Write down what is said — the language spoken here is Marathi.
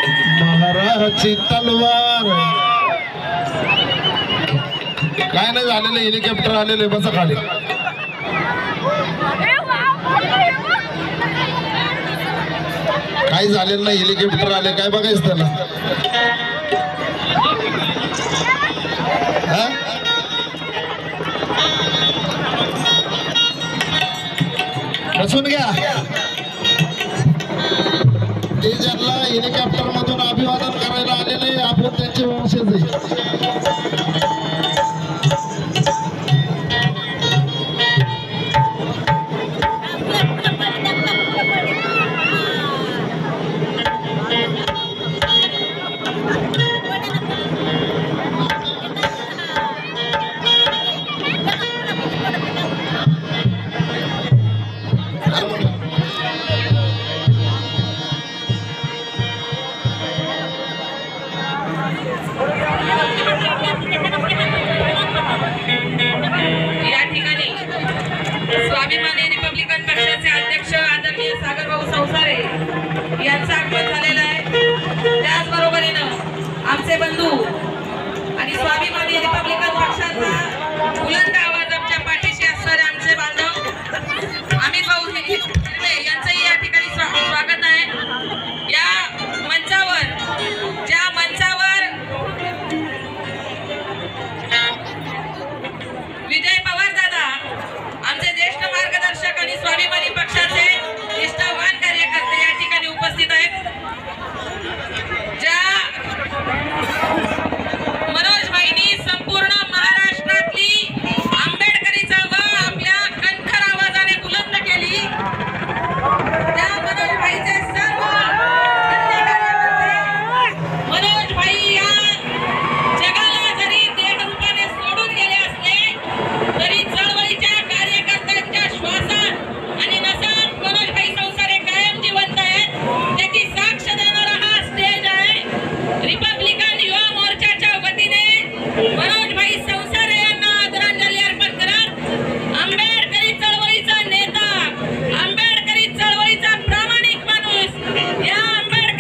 महाराजची तलवार काय नाही झालेलं, हेलिकॉप्टर आलेले बसा खाली. काही झालेलं नाही, हेलिकॉप्टर आले काय बघायचं त्याला. बसून घ्या. ते ज्यांना हेलिकॉप्टर मधून अभिवादन करायला आलेले आपण त्यांचे वंशज आहे. स्वाभिमानी रिपब्लिकन पक्षाचे अध्यक्ष आदरणीय सागरभाऊ संसारे यांचा आगमन झालेला